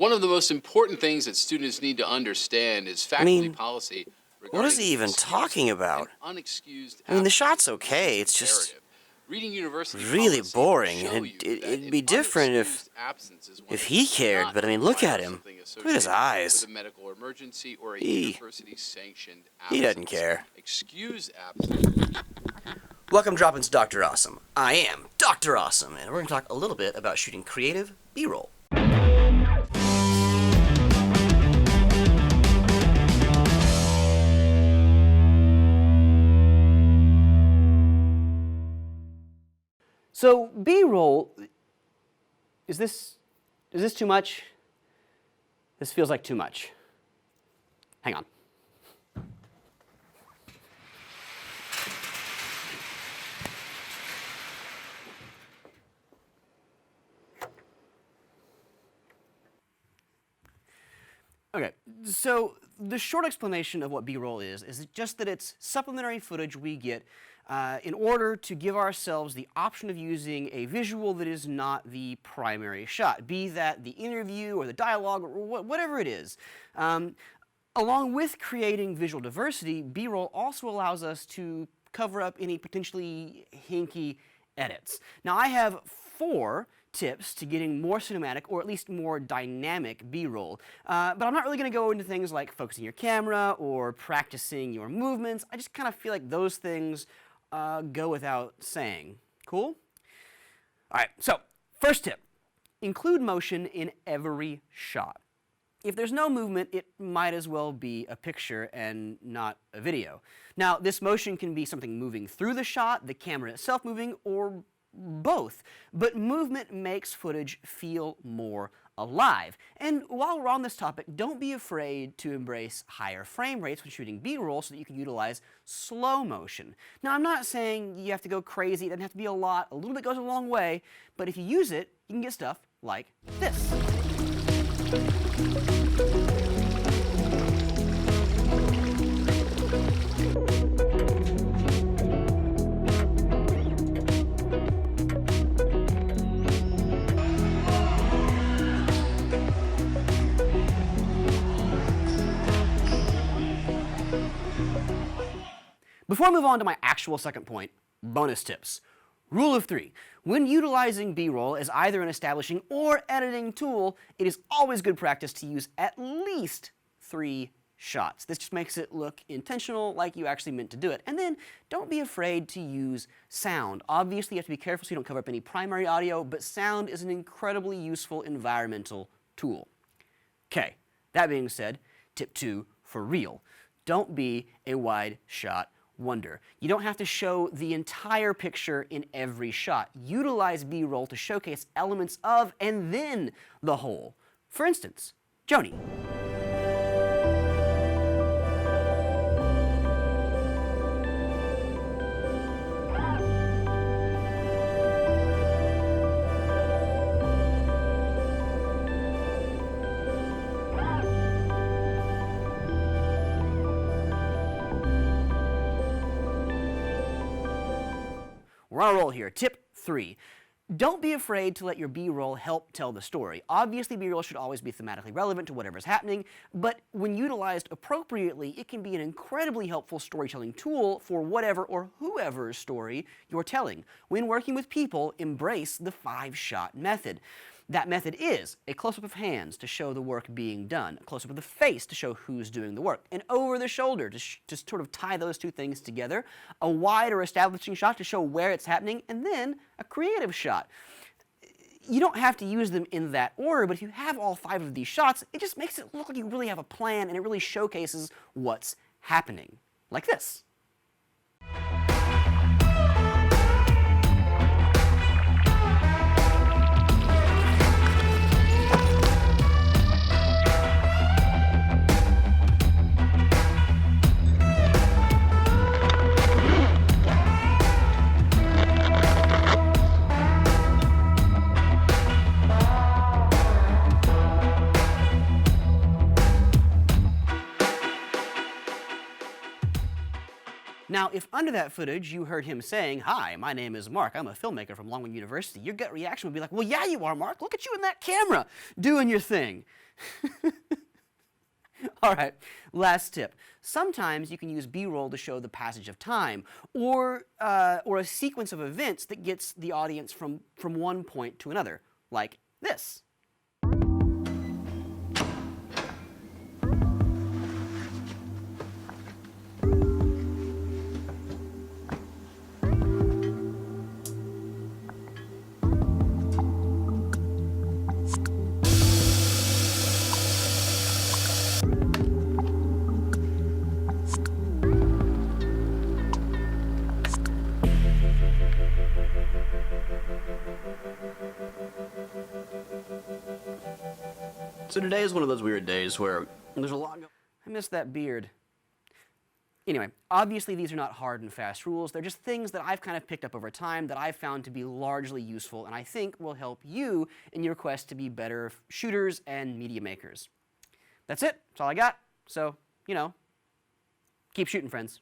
One of the most important things that students need to understand is faculty policy regarding what is he even excused talking about? and unexcused I mean, the shot's absences okay, is it's just imperative. Reading university really policy will boring, show and you it'd that be an different unexcused absence is one if that he does cared, not but I mean, look require at him. something Look at his associated eyes. with a medical emergency or a He- university-sanctioned absence. He doesn't care. Excused absence. Welcome, Drop-Ins to Dr. Awesome. I am Dr. Awesome, and we're going to talk a little bit about shooting creative B-roll. So B-roll, is this too much? This feels like too much. Hang on. Okay, so the short explanation of what B-roll is just that it's supplementary footage we get in order to give ourselves the option of using a visual that is not the primary shot, be that the interview or the dialogue or whatever it is. Along with creating visual diversity, B-roll also allows us to cover up any potentially hinky edits. Now, I have 4 tips to getting more cinematic or at least more dynamic B-roll. But I'm not really going to go into things like focusing your camera or practicing your movements. I just kind of feel like those things go without saying. Cool? All right, so first tip, include motion in every shot. If there's no movement, it might as well be a picture and not a video. Now, this motion can be something moving through the shot, the camera itself moving, or both, but movement makes footage feel more alive. And while we're on this topic, don't be afraid to embrace higher frame rates when shooting B-roll so that you can utilize slow motion. Now, I'm not saying you have to go crazy, it doesn't have to be a lot, a little bit goes a long way, but if you use it, you can get stuff like this. Before I move on to my actual second point, bonus tips. Rule of 3. When utilizing B-roll as either an establishing or editing tool, it is always good practice to use at least 3 shots. This just makes it look intentional, like you actually meant to do it. And then don't be afraid to use sound. Obviously, you have to be careful so you don't cover up any primary audio, but sound is an incredibly useful environmental tool. Okay, that being said, tip 2 for real. Don't be a wide shot wonder. You don't have to show the entire picture in every shot. Utilize B-roll to showcase elements of and then the whole. For instance, Joni. We're on a roll here. Tip 3. Don't be afraid to let your B-roll help tell the story. Obviously, B-roll should always be thematically relevant to whatever's happening, but when utilized appropriately, it can be an incredibly helpful storytelling tool for whatever or whoever's story you're telling. When working with people, embrace the 5-shot method. That method is a close-up of hands to show the work being done, a close-up of the face to show who's doing the work, and over the shoulder to sort of tie those two things together, a wide or establishing shot to show where it's happening, and then a creative shot. You don't have to use them in that order, but if you have all 5 of these shots, it just makes it look like you really have a plan, and it really showcases what's happening. Like this. Now, if under that footage you heard him saying, "Hi, my name is Mark, I'm a filmmaker from Longwood University," your gut reaction would be like, "Well, yeah, you are, Mark. Look at you in that camera doing your thing." All right, last tip. Sometimes you can use B-roll to show the passage of time, or a sequence of events that gets the audience from one point to another, like this. So today is one of those weird days where there's a lot I miss that beard. Anyway, obviously these are not hard and fast rules. They're just things that I've kind of picked up over time that I've found to be largely useful and I think will help you in your quest to be better shooters and media makers. That's it. That's all I got. So, keep shooting, friends.